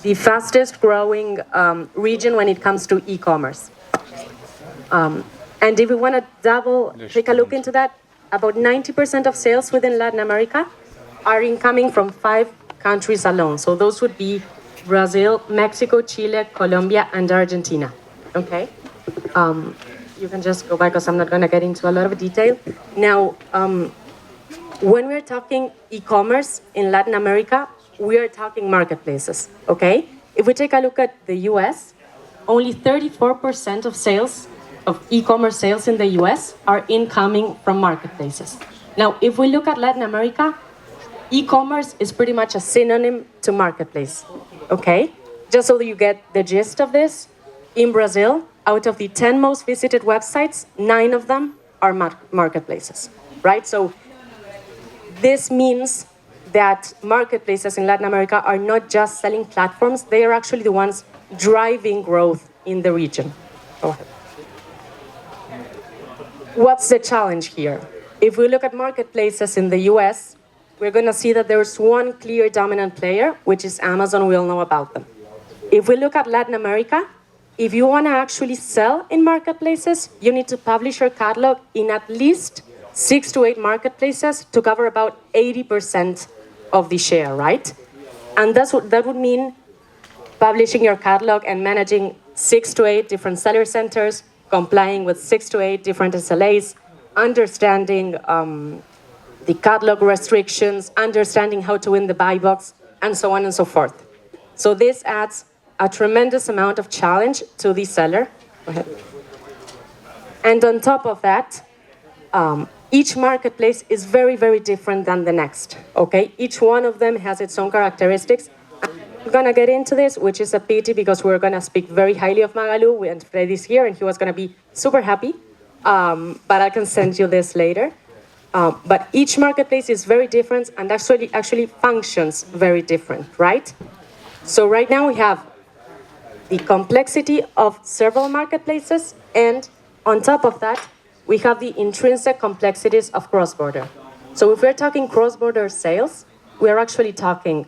the fastest growing region when it comes to e-commerce. And if we want to take a look into that, about 90% of sales within Latin America are incoming from 5 countries alone. So those would be Brazil, Mexico, Chile, Colombia, and Argentina. Okay? You can just go back because I'm not going to get into a lot of detail. Now, when we're talking e-commerce in Latin America, we are talking marketplaces, okay? If we take a look at the US, only 34% of sales, of e-commerce sales in the US are incoming from marketplaces. Now, if we look at Latin America, e-commerce is pretty much a synonym to marketplace, okay? Just so that you get the gist of this, in Brazil, out of the 10 most visited websites, 9 of them are marketplaces, right? So this means that marketplaces in Latin America are not just selling platforms, they are actually the ones driving growth in the region. Go ahead. What's the challenge here? If we look at marketplaces in the US, we're going to see that there's one clear dominant player, which is Amazon. We all know about them. If we look at Latin America, if you want to actually sell in marketplaces, you need to publish your catalog in at least 6 to 8 marketplaces to cover about 80% of the share, right? And that would mean publishing your catalog and managing 6 to 8 different seller centers, complying with 6 to 8 different SLAs, understanding the catalog restrictions, understanding how to win the buy box, and so on and so forth. So this adds a tremendous amount of challenge to the seller. Go ahead. And on top of that, each marketplace is very, very different than the next, okay? Each one of them has its own characteristics. I'm going to get into this, which is a pity because we're going to speak very highly of Magalu, and Freddy's here, and he was going to be super happy, but I can send you this later. But each marketplace is very different and actually functions very different, right? So right now we have the complexity of several marketplaces, and on top of that, we have the intrinsic complexities of cross-border. So if we're talking cross-border sales, we're actually talking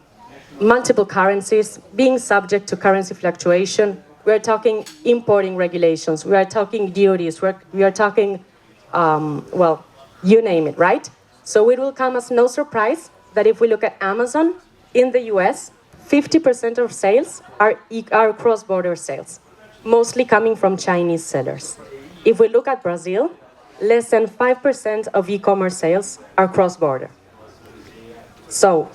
multiple currencies, being subject to currency fluctuation. We're talking importing regulations. We are talking duties. We are talking, well, you name it, right? So it will come as no surprise that if we look at Amazon in the US, 50% of sales are cross-border sales, mostly coming from Chinese sellers. If we look at Brazil, less than 5% of e-commerce sales are cross-border. So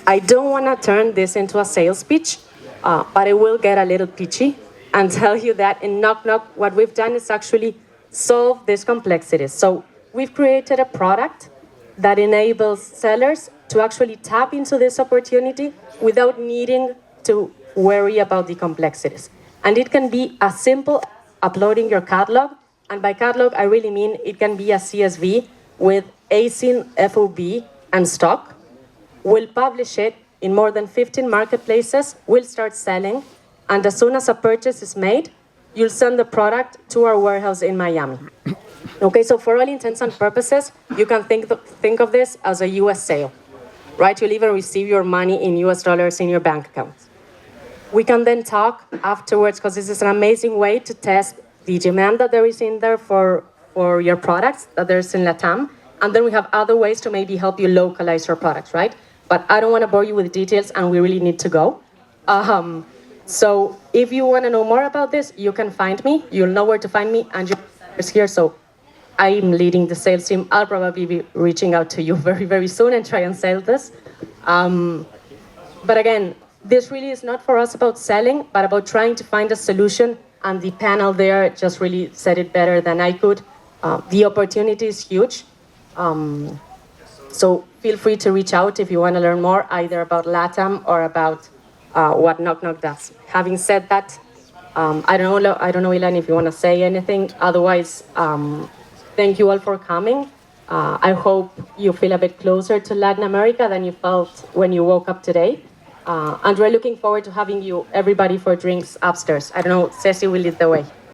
I don't want to turn this into a sales pitch, but I will get a little pitchy and tell you that in Knock Knock, what we've done is actually solve these complexities. So we've created a product that enables sellers to actually tap into this opportunity without needing to worry about the complexities. And it can be as simple as uploading your catalog. And by catalog, I really mean it can be a CSV with ASIN, FOB, and stock. We'll publish it in more than 15 marketplaces. We'll start selling. And as soon as a purchase is made, you'll send the product to our warehouse in Miami. Okay, so for all intents and purposes, you can think of this as a US sale, right? You'll even receive your money in US dollars in your bank account. We can then talk afterwards, because this is an amazing way to test the demand that there is in there for your products, that there's in LatAm. And then we have other ways to maybe help you localize your products, right? But I don't want to bore you with details, and we really need to go. So if you want to know more about this, you can find me. You'll know where to find me, and you're here. So I'm leading the sales team. I'll probably be reaching out to you very, very soon and try and sell this. But again, this really is not for us about selling, but about trying to find a solution. And the panel there just really said it better than I could. The opportunity is huge. So feel free to reach out if you want to learn more, either about LatAm or about what Knock Knock does. Having said that, I don't know, Ilan, if you want to say anything. Otherwise, thank you all for coming. I hope you feel a bit closer to Latin America than you felt when you woke up today. And we're looking forward to having you, everybody, for drinks upstairs. I don't know, Ceci will lead the way.